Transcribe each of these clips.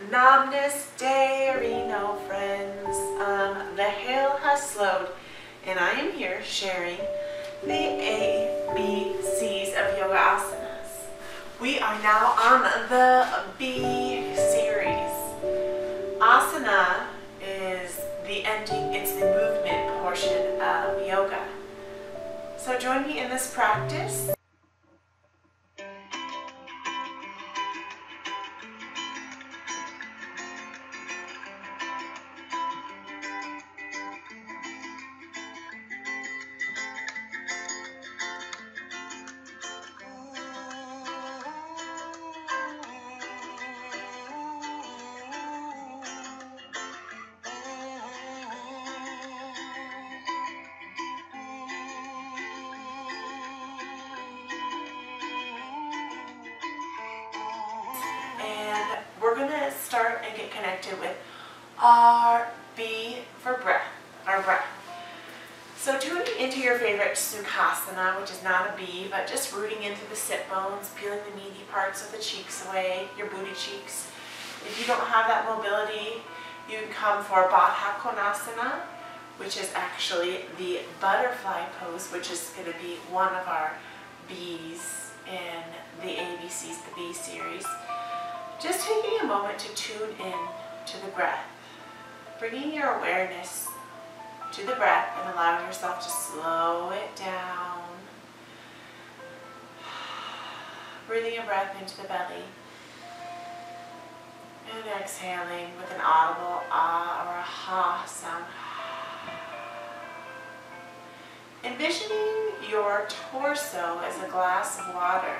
Namaste, Reno friends. The hail has slowed, and I am here sharing the ABCs of yoga asanas. We are now on the B series. Asana is the ending, it's the movement portion of yoga. So join me in this practice. We're going to start and get connected with our B for breath, our breath. So tuning into your favorite Sukhasana, which is not a B, but just rooting into the sit bones, peeling the meaty parts of the cheeks away, your booty cheeks. If you don't have that mobility, you can come for Baddha Konasana, which is actually the butterfly pose, which is going to be one of our B's in the ABCs, the B series. Just taking a moment to tune in to the breath, bringing your awareness to the breath and allowing yourself to slow it down. Breathing a breath into the belly and exhaling with an audible ah or a ha sound. Envisioning your torso as a glass of water.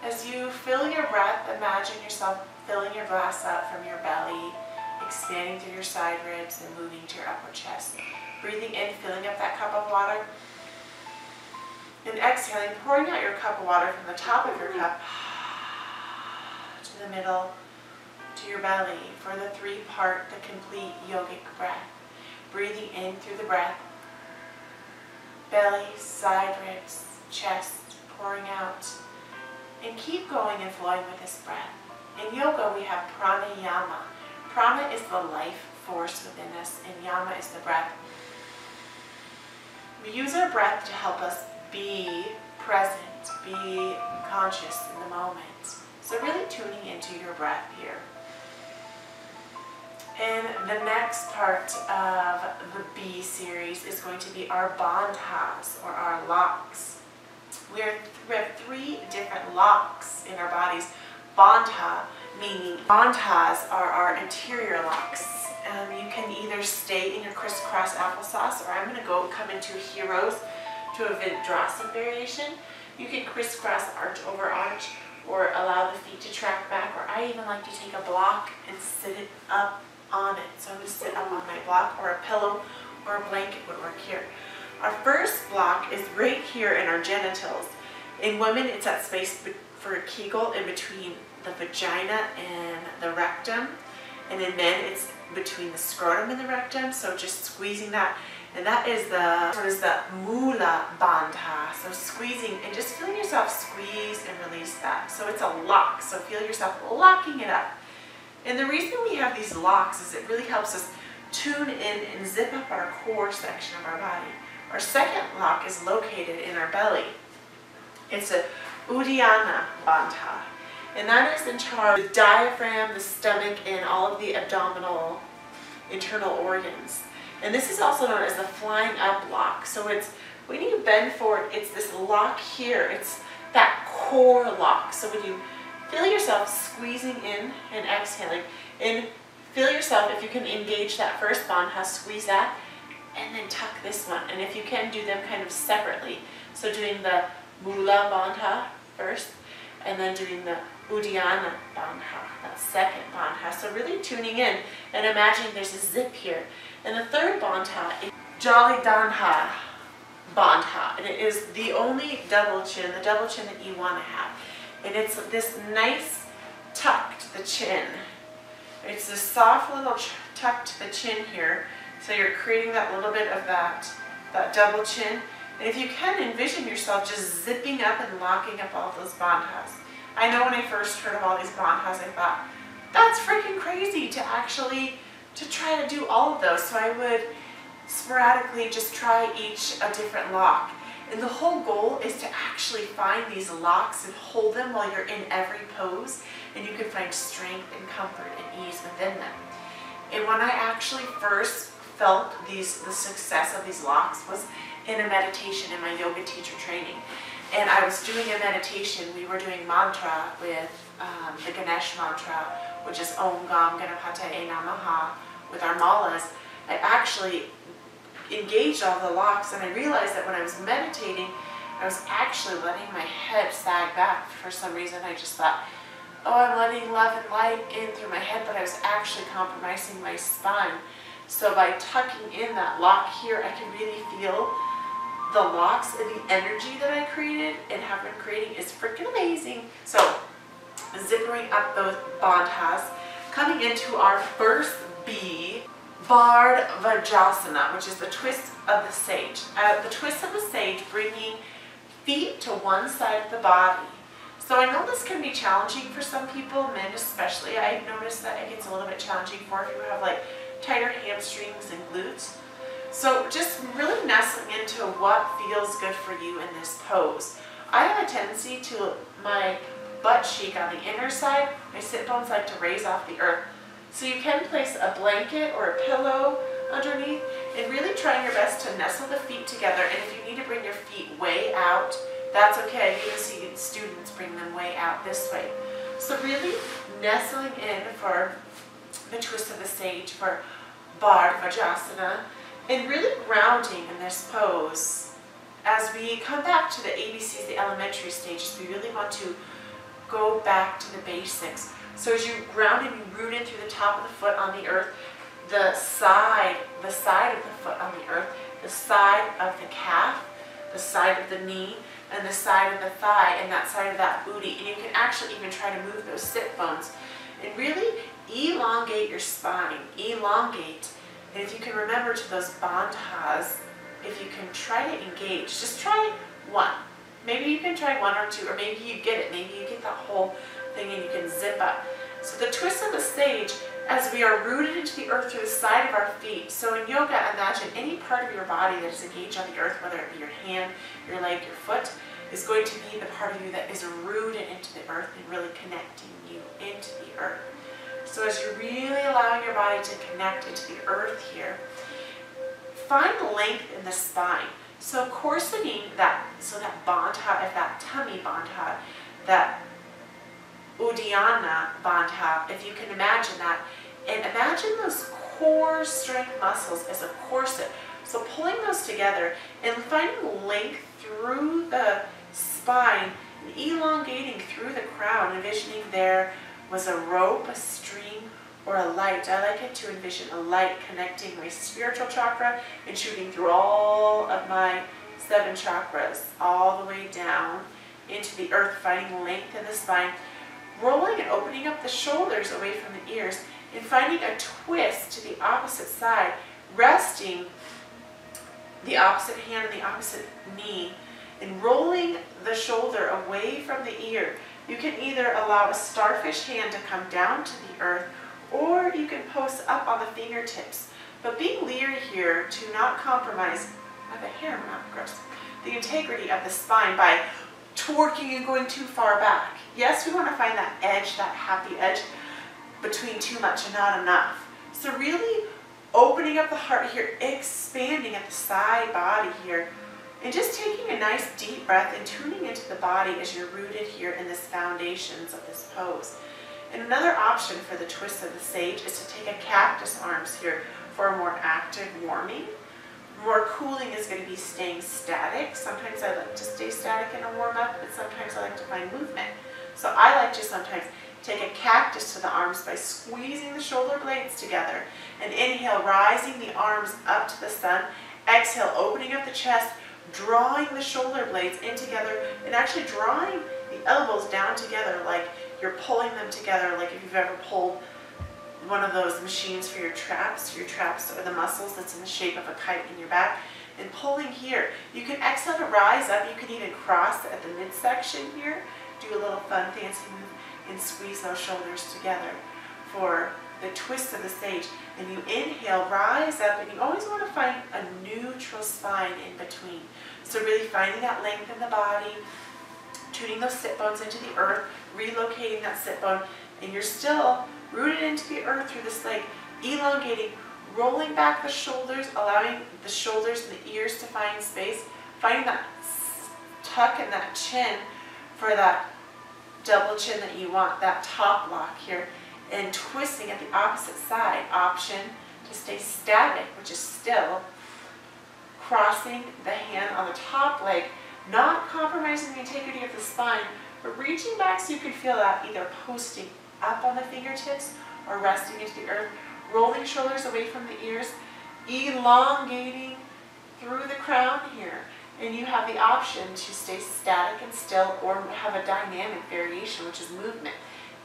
As you fill your breath, imagine yourself filling your glass up from your belly, expanding through your side ribs and moving to your upper chest. Breathing in, filling up that cup of water. And exhaling, pouring out your cup of water from the top of your cup to the middle, to your belly for the three-part, the complete yogic breath. Breathing in through the breath, belly, side ribs, chest, pouring out. And keep going and flowing with this breath. In yoga, we have pranayama. Prana is the life force within us, and yama is the breath. We use our breath to help us be present, be conscious in the moment. So really tuning into your breath here. And the next part of the B series is going to be our bandhas, or our locks. We have three different locks in our bodies. Bandha, meaning bandhas are our interior locks. You can either stay in your crisscross applesauce, or I'm going to come into heroes to a Vidrasana variation. You can crisscross arch over arch, or allow the feet to track back, or I even like to take a block and sit it up on it. So I'm going to sit up on my block, or a pillow or a blanket would work here. Our first block is right here in our genitals. In women, it's that space for a Kegel in between the vagina and the rectum. And in men, it's between the scrotum and the rectum. So just squeezing that. And that is the Mula Bandha. So squeezing and just feeling yourself squeeze and release that. So it's a lock. So feel yourself locking it up. And the reason we have these locks is it really helps us tune in and zip up our core section of our body. Our second lock is located in our belly. It's a Uddiyana Bandha, and that is in charge of the diaphragm, the stomach, and all of the abdominal internal organs. And this is also known as the flying up lock. So it's when you bend forward, it's this lock here. It's that core lock. So when you feel yourself squeezing in and exhaling, and feel yourself, if you can engage that first bandha, squeeze that, and then tuck this one. And if you can, do them kind of separately. So doing the Mula Bandha first, and then doing the Uddiyana Bandha, that second bandha. So really tuning in and imagining there's a zip here. And the third bandha is Jali Dandha Bandha. And it is the only double chin, the double chin that you want to have. And it's this nice tuck to the chin. It's this soft little tuck to the chin here. So you're creating that little bit of that double chin. And if you can, envision yourself just zipping up and locking up all those bandhas. I know when I first heard of all these bandhas, I thought, that's for crazy to try to do all of those. So I would sporadically just try each a different lock. And the whole goal is to actually find these locks and hold them while you're in every pose, and you can find strength and comfort and ease within them. And when I actually first felt the success of these locks was in a meditation in my yoga teacher training. And I was doing a meditation, we were doing mantra with the Ganesh mantra, which is Om Gam Ganapataye Namaha, with our malas. I actually engaged all the locks, and I realized that when I was meditating, I was actually letting my head sag back. For some reason, I just thought, oh, I'm letting love and light in through my head, but I was actually compromising my spine. So by tucking in that lock here, I can really feel the locks, and the energy that I created and have been creating is freaking amazing. So zippering up those bandhas, coming into our first B, Bard Vajrasana, which is the twist of the sage. The twist of the sage, bringing feet to one side of the body. So I know this can be challenging for some people, men especially. I've noticed that it gets a little bit challenging for if you have like tighter hamstrings and glutes. So just really nestling into what feels good for you in this pose. I have a tendency to my butt cheek on the inner side, my sit bones like to raise off the earth. So you can place a blanket or a pillow underneath and really trying your best to nestle the feet together. And if you need to bring your feet way out, that's okay. You can see students bring them way out this way. So really nestling in for the twist of the sage, for Bard Vajrasana, and really grounding in this pose. As we come back to the ABCs, the elementary stages, we really want to go back to the basics. So as you ground and you root in through the top of the foot on the earth, the side of the foot on the earth, the side of the calf, the side of the knee, and the side of the thigh, and that side of that booty. And you can actually even try to move those sit bones and really elongate your spine, elongate. And if you can remember to those bandhas, if you can try to engage, just try one. Maybe you can try one or two, or maybe you get it. Maybe you get that whole thing and you can zip up. So the twist of the sage, as we are rooted into the earth through the side of our feet. So in yoga, imagine any part of your body that is engaged on the earth, whether it be your hand, your leg, your foot, is going to be the part of you that is rooted into the earth and really connecting you into the earth. So as you're really allowing your body to connect into the earth here, find length in the spine. So corseting that, so that bandha, if that tummy bandha, that Uddiyana bandha, if you can imagine that, and imagine those core strength muscles as a corset. So pulling those together and finding length through the spine and elongating through the crown, envisioning there was a rope, a string, or a light. I like it to envision a light connecting my spiritual chakra and shooting through all of my 7 chakras, all the way down into the earth, finding length in the spine, rolling and opening up the shoulders away from the ears, and finding a twist to the opposite side, resting the opposite hand and the opposite knee, and rolling the shoulder away from the ear. You can either allow a starfish hand to come down to the earth, or you can post up on the fingertips. But being leery here to not compromise, I have a hair mouth, gross, the integrity of the spine by twerking and going too far back. Yes, we want to find that edge, that happy edge between too much and not enough. So really opening up the heart here, expanding at the side body here, and just taking a nice deep breath and tuning into the body as you're rooted here in this foundations of this pose. And another option for the twist of the sage is to take a cactus arms here for a more active warming. More cooling is going to be staying static. Sometimes I like to stay static in a warm-up, but sometimes I like to find movement. So I like to sometimes take a cactus to the arms by squeezing the shoulder blades together. And inhale, rising the arms up to the sun. Exhale, opening up the chest, drawing the shoulder blades in together, and actually drawing the elbows down together like you're pulling them together, like if you've ever pulled one of those machines for your traps are the muscles that's in the shape of a kite in your back, and pulling here. You can exhale to rise up. You can even cross at the midsection here, do a little fun fancy move, and squeeze those shoulders together for the twist of the sage. And you inhale, rise up, and you always want to find a neutral spine in between. So really finding that length in the body, tuning those sit bones into the earth, relocating that sit bone, and you're still rooted into the earth through this leg, elongating, rolling back the shoulders, allowing the shoulders and the ears to find space, finding that tuck and that chin for that double chin that you want, that top lock here, and twisting at the opposite side. Option to stay static, which is still crossing the hand on the top leg, not compromising the integrity of the spine, but reaching back so you can feel that either posting up on the fingertips or resting into the earth, rolling shoulders away from the ears, elongating through the crown here. And you have the option to stay static and still or have a dynamic variation, which is movement.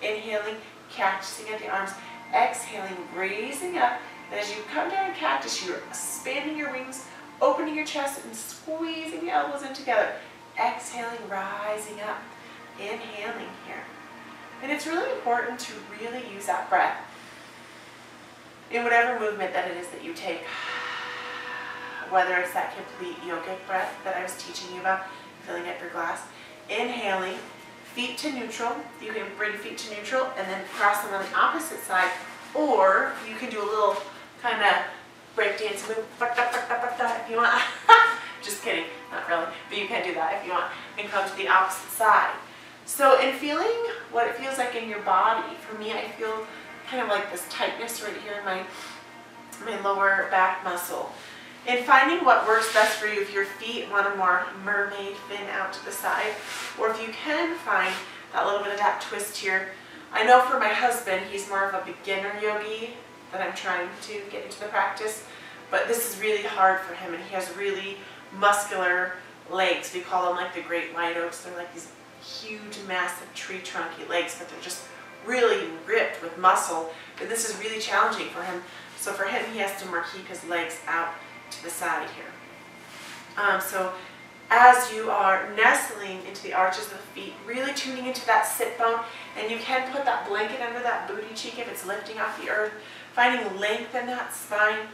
Inhaling, cactusing at the arms, exhaling, raising up. And as you come down cactus, you're expanding your wings, opening your chest and squeezing the elbows in together. Exhaling, rising up, inhaling here. And it's really important to really use that breath in whatever movement that it is that you take. Whether it's that complete yogic breath that I was teaching you about, filling up your glass. Inhaling, feet to neutral. You can bring feet to neutral and then cross them on the opposite side. Or you can do a little kind of breakdance move if you want. Just kidding, not really. But you can do that if you want. And come to the opposite side. So in feeling what it feels like in your body, for me I feel kind of like this tightness right here in my lower back muscle. And finding what works best for you, if your feet want a more mermaid fin out to the side, or if you can find that little bit of that twist here. I know for my husband, he's more of a beginner yogi that I'm trying to get into the practice, but this is really hard for him, and he has really muscular legs. We call them like the great white oaks. They're like these huge, massive tree trunky legs, but they're just really ripped with muscle. But this is really challenging for him. So for him, he has to more keep his legs out to the side here. So as you are nestling into the arches of the feet, really tuning into that sit bone, and you can put that blanket under that booty cheek if it's lifting off the earth, finding length in that spine,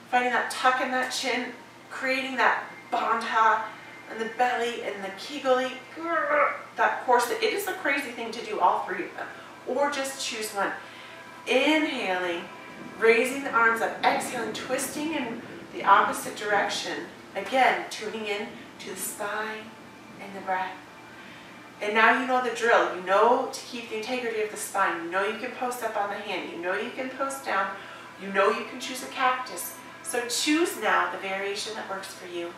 finding that tuck in that chin, creating that bandha and the belly and the kegeli, that corset. It is a crazy thing to do all three of them, or just choose one. Inhaling, raising the arms up, exhaling, twisting in the opposite direction. Again, tuning in to the spine and the breath. And now you know the drill. You know to keep the integrity of the spine. You know you can post up on the hand. You know you can post down. You know you can choose a cactus. So choose now the variation that works for you.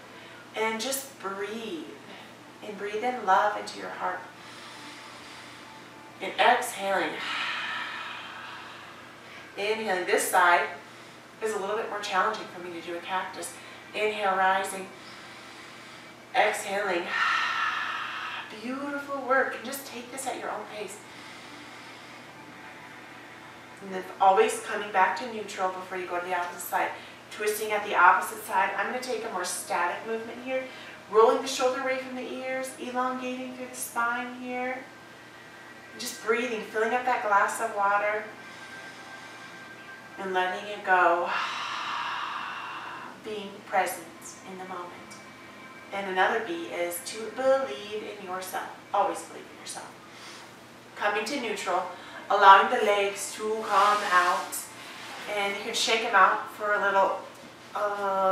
And just breathe. And breathe in love into your heart. And exhaling. Inhaling. This side is a little bit more challenging for me to do a cactus. Inhale, rising. Exhaling. Beautiful work. And just take this at your own pace. And then always coming back to neutral before you go to the opposite side. Twisting at the opposite side. I'm going to take a more static movement here. Rolling the shoulder away from the ears. Elongating through the spine here. And just breathing. Filling up that glass of water. And letting it go. Being present in the moment. And another B is to believe in yourself. Always believe in yourself. Coming to neutral. Allowing the legs to come out. And you can shake them out for a little,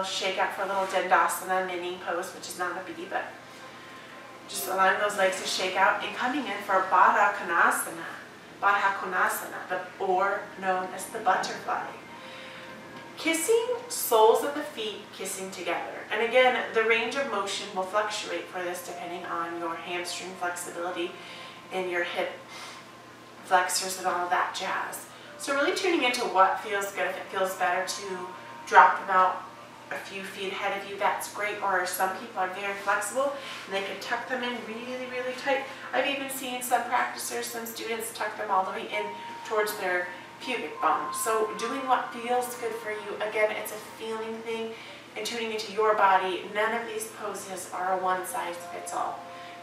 shake out for a little Dandasana mini pose, which is not a B, but just allowing those legs to shake out and coming in for Baddha Konasana, or known as the butterfly. Kissing soles of the feet, kissing together. And again, the range of motion will fluctuate for this depending on your hamstring flexibility and your hip flexors and all of that jazz. So really tuning into what feels good. If it feels better to drop them out a few feet ahead of you, that's great. Or some people are very flexible and they can tuck them in really, really tight. I've even seen some practicers, some students tuck them all the way in towards their pubic bone. So doing what feels good for you. Again, it's a feeling thing and tuning into your body. None of these poses are a one size fits all.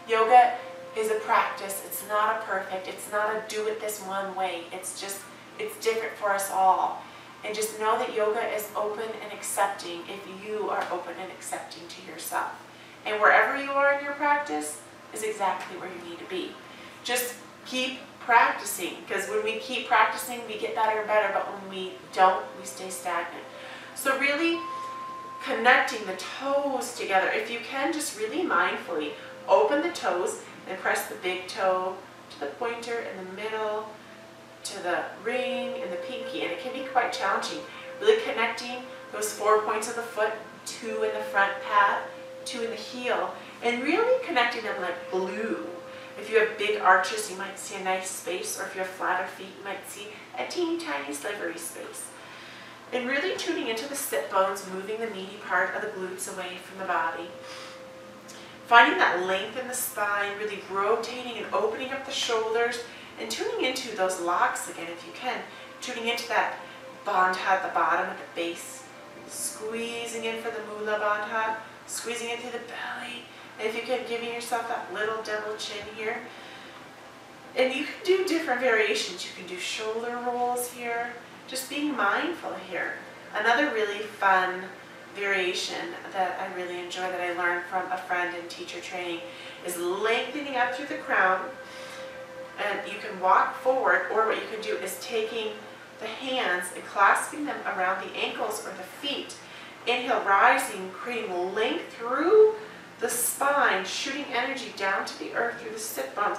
Yoga is a practice. It's not a perfect. It's not a do it this one way. It's just It's different for us all. And just know that yoga is open and accepting if you are open and accepting to yourself. And wherever you are in your practice is exactly where you need to be. Just keep practicing, because when we keep practicing, we get better and better, but when we don't, we stay stagnant. So really connecting the toes together. If you can, just really mindfully open the toes and press the big toe to the pointer in the middle, to the ring and the pinky, and it can be quite challenging. Really connecting those 4 points of the foot, 2 in the front pad, 2 in the heel, and really connecting them like glue. If you have big arches, you might see a nice space, or if you have flatter feet, you might see a teeny tiny slivery space. And really tuning into the sit bones, moving the meaty part of the glutes away from the body. Finding that length in the spine, really rotating and opening up the shoulders, and tuning into those locks again if you can. Tuning into that bandha at the bottom, at the base. Squeezing in for the mula bandha, squeezing into the belly. And if you can, giving yourself that little double chin here. And you can do different variations. You can do shoulder rolls here. Just being mindful here. Another really fun variation that I really enjoy, that I learned from a friend in teacher training, is lengthening up through the crown. And you can walk forward, or what you can do is taking the hands and clasping them around the ankles or the feet. Inhale, rising, creating length through the spine, shooting energy down to the earth through the sit bones,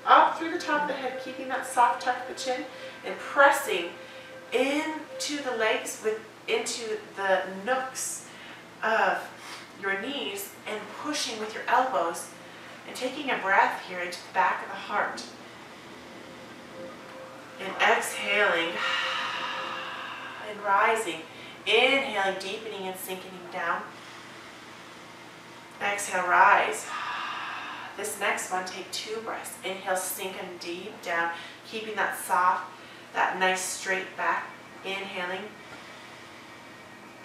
up through the top of the head, keeping that soft tuck of the chin, and pressing into the legs, into the nooks of your knees, and pushing with your elbows, and taking a breath here into the back of the heart. And exhaling and rising. Inhaling, deepening and sinking down. Exhale, rise. This next one, take 2 breaths. Inhale, sinking deep down, keeping that soft, that nice straight back. Inhaling.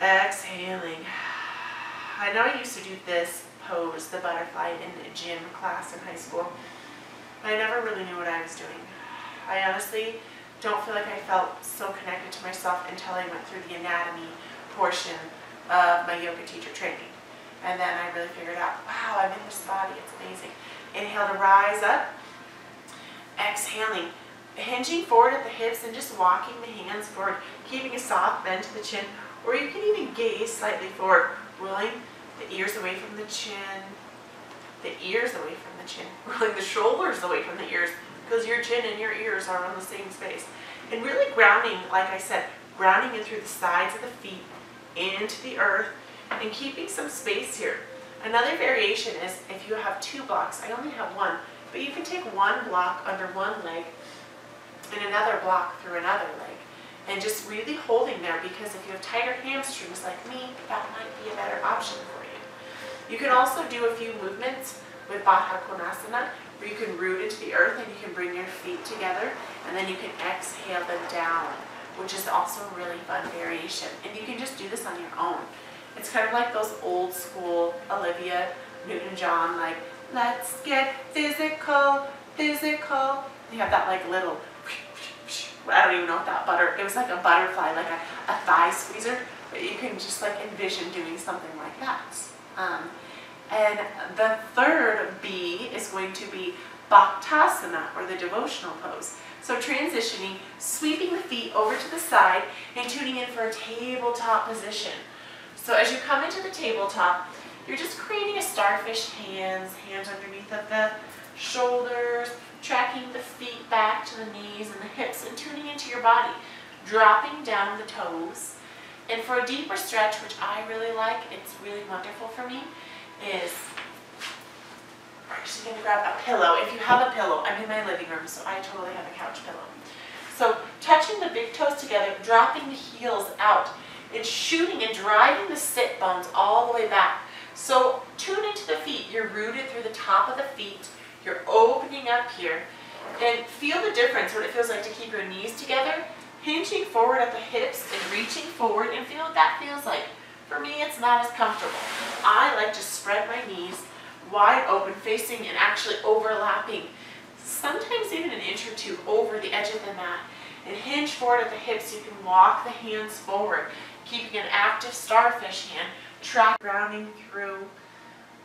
Exhaling. I know I used to do this pose, the butterfly, in a gym class in high school. But I never really knew what I was doing. I honestly don't feel like I felt so connected to myself until I went through the anatomy portion of my yoga teacher training. And then I really figured out, wow, I'm in this body, it's amazing. Inhale to rise up. Exhaling, hinging forward at the hips and just walking the hands forward, keeping a soft bend to the chin, or you can even gaze slightly forward, rolling the ears away from the chin, the ears away from the chin, rolling the shoulders away from the ears, because your chin and your ears are on the same space. And really grounding, like I said, grounding in through the sides of the feet, into the earth, and keeping some space here. Another variation is if you have 2 blocks, I only have 1, but you can take 1 block under one leg and another block through another leg. And just really holding there, because if you have tighter hamstrings like me, that might be a better option for you. You can also do a few movements with Baddha Konasana, where you can root into the earth and you can bring your feet together, and then you can exhale them down, which is also a really fun variation. And you can just do this on your own. It's kind of like those old school Olivia Newton-John, like, let's get physical, physical. You have that like little, I don't even know what that it was like a butterfly, like a thigh squeezer, but you can just like envision doing something like that. And the third B is going to be Bhaktasana, or the devotional pose. So transitioning, sweeping the feet over to the side and tuning in for a tabletop position. So as you come into the tabletop, you're just creating a starfish hands underneath of the shoulders, tracking the feet back to the knees and the hips, and tuning into your body, dropping down the toes. And for a deeper stretch, which I really like, it's really wonderful for me, is we're actually going to grab a pillow. If you have a pillow, I'm in my living room, so I totally have a couch pillow. So touching the big toes together, dropping the heels out, and shooting and driving the sit bones all the way back. So tune into the feet. You're rooted through the top of the feet. You're opening up here. And feel the difference, what it feels like to keep your knees together, hinging forward at the hips and reaching forward, and feel what that feels like. For me, it's not as comfortable. I like to spread my knees wide open, facing and actually overlapping, sometimes even an inch or 2 over the edge of the mat, And hinge forward at the hips. You can walk the hands forward, keeping an active starfish hand, track grounding through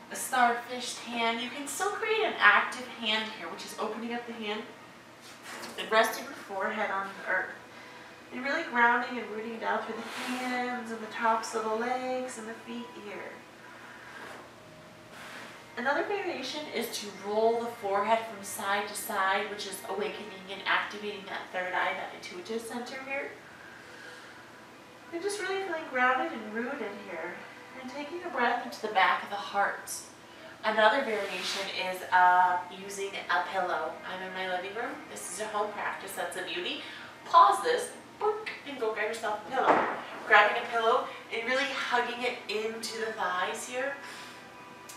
a starfish hand. You can still create an active hand here, which is opening up the hand and resting the forehead on the earth. And really grounding and rooting down through the hands and the tops of the legs and the feet here. Another variation is to roll the forehead from side to side, which is awakening and activating that third eye, that intuitive center here. And just really feeling grounded and rooted here. And taking a breath into the back of the heart. Another variation is using a pillow. I'm in my living room. This is a home practice. That's a beauty. Pause this, and go grab yourself a pillow. Grabbing a pillow and really hugging it into the thighs here.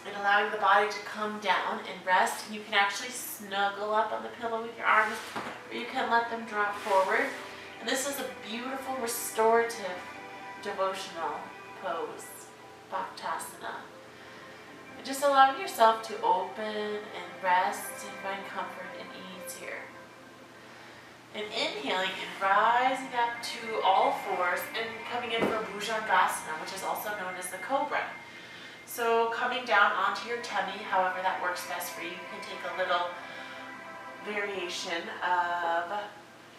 And allowing the body to come down and rest. And you can actually snuggle up on the pillow with your arms, or you can let them drop forward. And this is a beautiful restorative devotional pose, Bhaktasana. And just allowing yourself to open and rest and find comfort and ease here. And inhaling and rising up to all fours and coming in for Bhujangasana, which is also known as the cobra. So coming down onto your tummy, however that works best for you. You can take a little variation of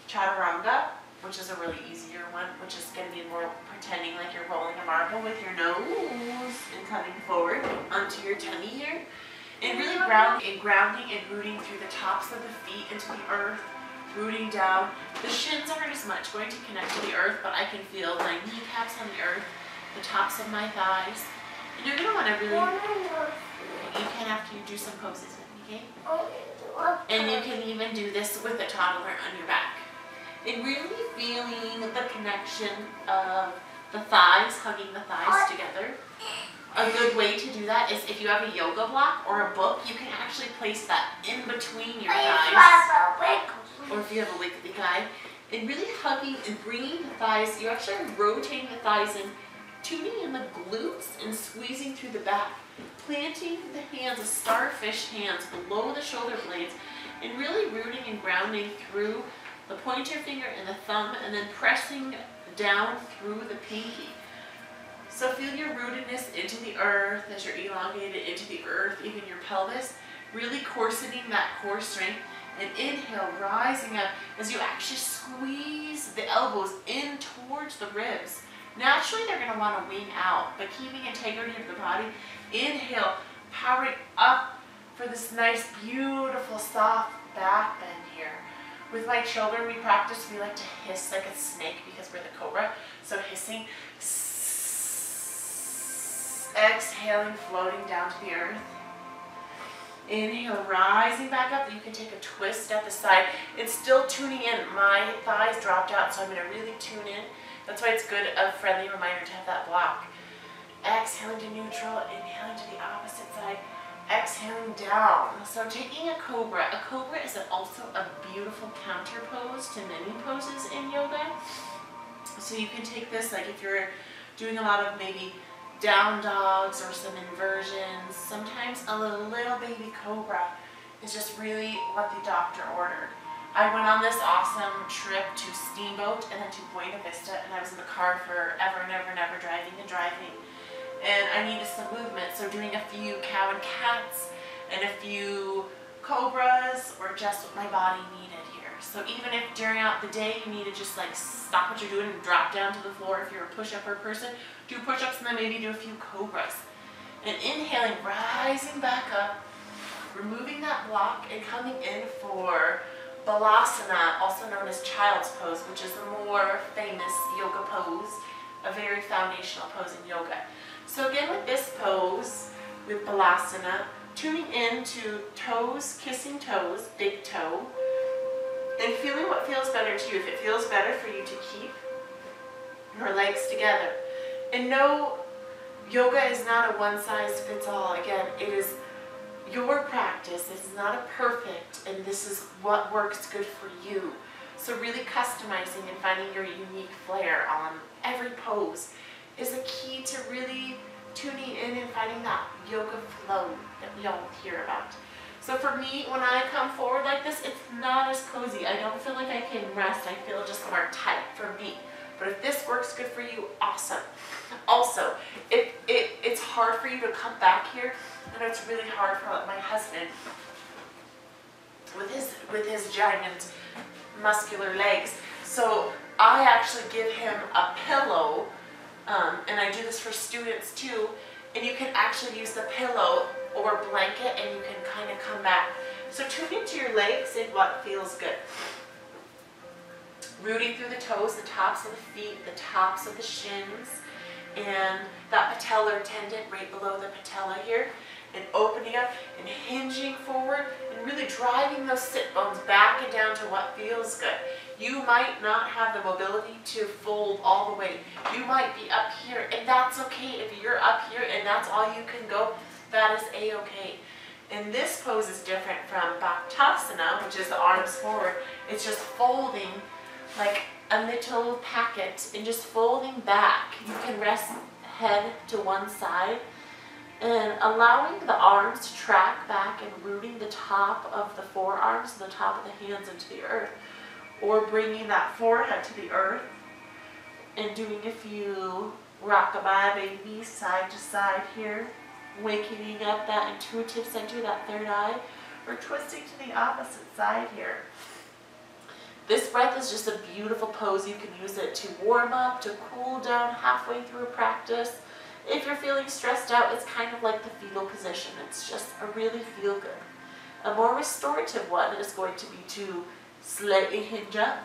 Chaturanga, which is a really easier one, which is going to be more pretending like you're rolling a marble with your nose and coming forward onto your tummy here. And really grounding and rooting through the tops of the feet into the earth, rooting down. The shins aren't as much going to connect to the earth, but I can feel my kneecaps on the earth, the tops of my thighs. And you're going to want to really, you can after you do some poses with me, okay? And you can even do this with a toddler on your back. And really feeling the connection of the thighs, hugging the thighs together. A good way to do that is if you have a yoga block or a book, you can actually place that in between your thighs. Or if you have a wiggly guy. And really hugging and bringing the thighs, you're actually rotating the thighs in, tuning in the glutes and squeezing through the back. Planting the hands, the starfish hands below the shoulder blades, and really rooting and grounding through the pointer finger and the thumb, and then pressing down through the pinky. So feel your rootedness into the earth as you're elongated into the earth, even your pelvis, really corseting that core strength. And inhale, rising up as you actually squeeze the elbows in towards the ribs. Naturally, they're going to want to wing out, but keeping integrity of the body. Inhale, powering up for this nice, beautiful, soft back bend here. With my children, we practice, we like to hiss like a snake because we're the cobra. So hissing, exhaling, floating down to the earth. Inhale, rising back up. You can take a twist at the side. It's still tuning in. My thighs dropped out, so I'm going to really tune in. That's why it's good, a friendly reminder to have that block. Exhaling to neutral, inhaling to the opposite side, exhaling down. So taking a cobra is also a beautiful counter pose to many poses in yoga. So you can take this, like if you're doing a lot of maybe down dogs or some inversions, sometimes a little baby cobra is just really what the doctor ordered. I went on this awesome trip to Steamboat and then to Buena Vista, and I was in the car forever and ever and ever, driving. And I needed some movement, so doing a few cow and cats and a few cobras were just what my body needed here. So even if during out the day you need to just like stop what you're doing and drop down to the floor, if you're a push-upper person, do push-ups and then maybe do a few cobras. And inhaling, rising back up, removing that block and coming in for Balasana, also known as child's pose, which is the more famous yoga pose, a very foundational pose in yoga. So again with this pose, with Balasana, tuning into toes, kissing toes, big toe, and feeling what feels better to you. If it feels better for you to keep your legs together. And no, yoga is not a one-size-fits-all. Again, it is your practice. This is not a perfect, and this is what works good for you. So really customizing and finding your unique flair on every pose is a key to really tuning in and finding that yoga flow that we all hear about. So for me, when I come forward like this, it's not as cozy. I don't feel like I can rest. I feel just more tight for me. But if this works good for you, awesome. Also, it's hard for you to come back here, and it's really hard for my husband with his giant muscular legs. So I actually give him a pillow, and I do this for students too, and you can actually use the pillow or blanket and you can kind of come back. So tune into your legs and what feels good. Rooting through the toes, the tops of the feet, the tops of the shins, and that patellar tendon right below the patella here, and opening up and hinging forward and really driving those sit bones back and down to what feels good. You might not have the mobility to fold all the way. You might be up here, and that's okay. If you're up here and that's all you can go, that is a-okay. And this pose is different from Bhaktasana, which is the arms forward. It's just folding like a little packet and just folding back. You can rest head to one side and allowing the arms to track back and rooting the top of the forearms and the top of the hands into the earth, or bringing that forehead to the earth and doing a few rockabye babies side to side here, waking up that intuitive center, that third eye, or twisting to the opposite side here. This breath is just a beautiful pose. You can use it to warm up, to cool down halfway through a practice. If you're feeling stressed out, it's kind of like the fetal position. It's just a really feel good. A more restorative one is going to be to slightly hinge up,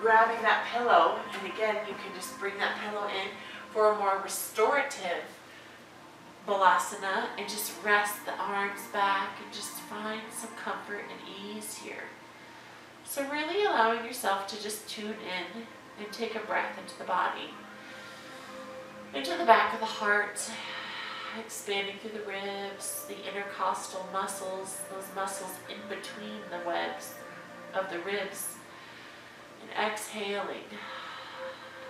grabbing that pillow, and again, you can just bring that pillow in for a more restorative balasana and just rest the arms back and just find some comfort and ease here. So really allowing yourself to just tune in and take a breath into the body, into the back of the heart, expanding through the ribs, the intercostal muscles, those muscles in between the webs of the ribs, and exhaling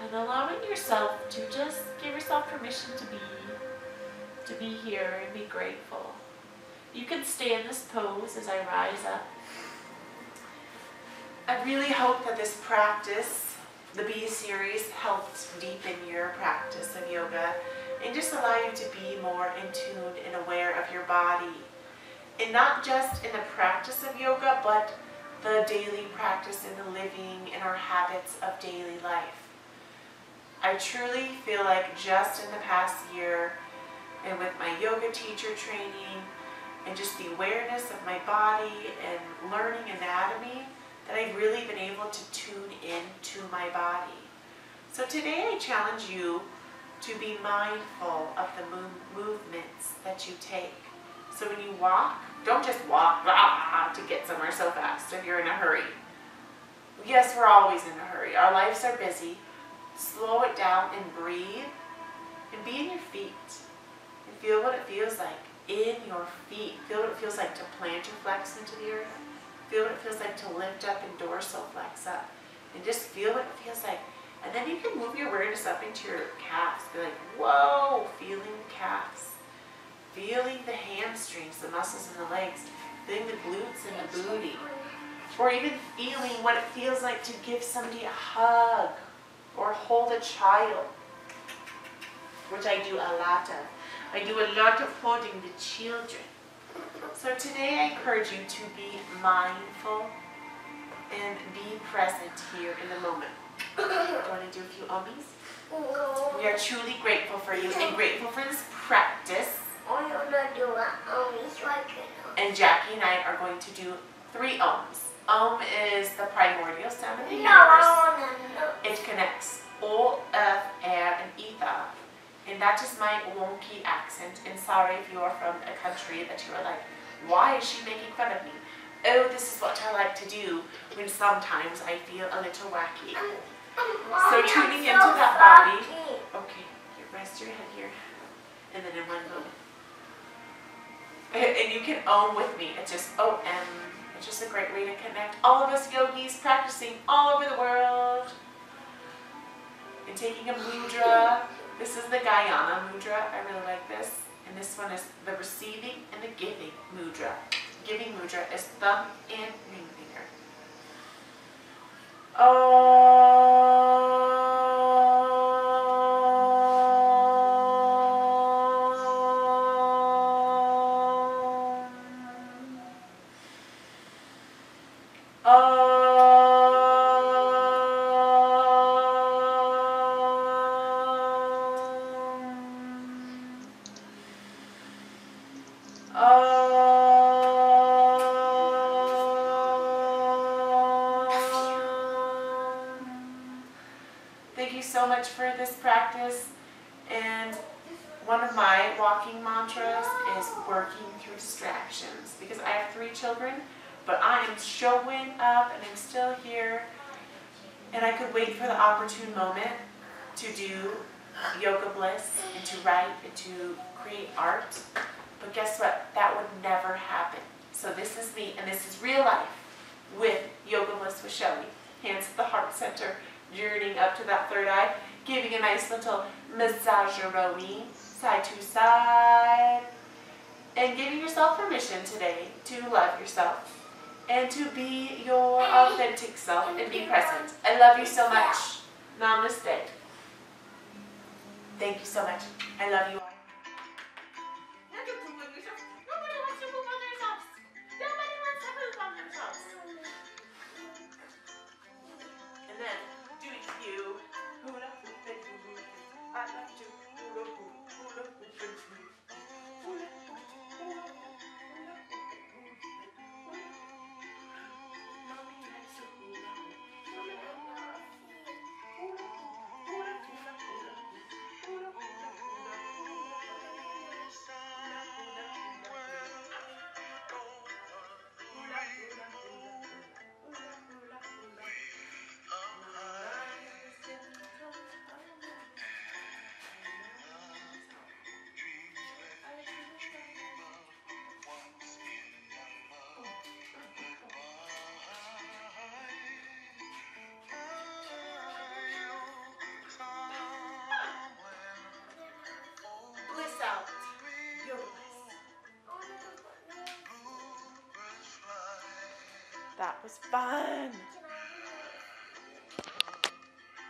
and allowing yourself to just give yourself permission to be here and be grateful. You can stay in this pose as I rise up. I really hope that this practice, the B series, helped deepen your practice of yoga and just allow you to be more in tune and aware of your body. And not just in the practice of yoga, but the daily practice in the living and our habits of daily life. I truly feel like just in the past year, and with my yoga teacher training, and just the awareness of my body and learning anatomy, that I've really been able to tune into my body. So today I challenge you to be mindful of the movements that you take. So when you walk, don't just walk to get somewhere so fast if you're in a hurry. Yes, we're always in a hurry. Our lives are busy. Slow it down and breathe and be in your feet and feel what it feels like in your feet. Feel what it feels like to plantar flex into the earth. Feel what it feels like to lift up and dorsal flex up. And just feel what it feels like. And then you can move your awareness up into your calves. Be like, whoa, feeling the calves. Feeling the hamstrings, the muscles in the legs. Feeling the glutes and the booty. Or even feeling what it feels like to give somebody a hug. Or hold a child. Which I do a lot of. I do a lot of holding the children. So today I encourage you to be mindful and be present here in the moment. Want to do a few ommis? We are truly grateful for you and grateful for this practice. And Jackie and I are going to do 3 ohms. Om is the primordial sound of the universe. It connects all earth, air, and ether. And that is my wonky accent. And sorry if you are from a country that you are like, why is she making fun of me? Oh, this is what I like to do when sometimes I feel a little wacky. So tuning into that body. Okay, rest your head here. And then in one moment. And you can Om with me. It's just OM. It's just a great way to connect all of us yogis practicing all over the world. And taking a mudra. This is the Guyana mudra. I really like this. And this one is the receiving and the giving mudra. giving mudra is thumb and ring finger. Thank you so much for this practice. And one of my walking mantras is working through distractions, because I have 3 children, but I am showing up and I'm still here, and I could wait for the opportune moment to do yoga bliss and to write and to create art. But guess what? That would never happen. So this is me, and this is real life with Yoga Bliss with Shelly. Hands at the heart center, journeying up to that third eye, giving a nice little massage-a-roing, side to side, and giving yourself permission today to love yourself and to be your authentic self and be present. I love you so much. Namaste. Thank you so much. I love you all. And then doing you. Hula hoop and hula hoop. I like to hula hoop, hula hoop and hula. Hula hoop, hula hoop, hula hoop and hula. Mommy likes to hula hoop. Hula hoop. Hula hoop, hula hula hula hoop. Hula hula hula Bliss out. Yoga bliss. That was fun.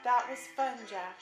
That was fun, Jack.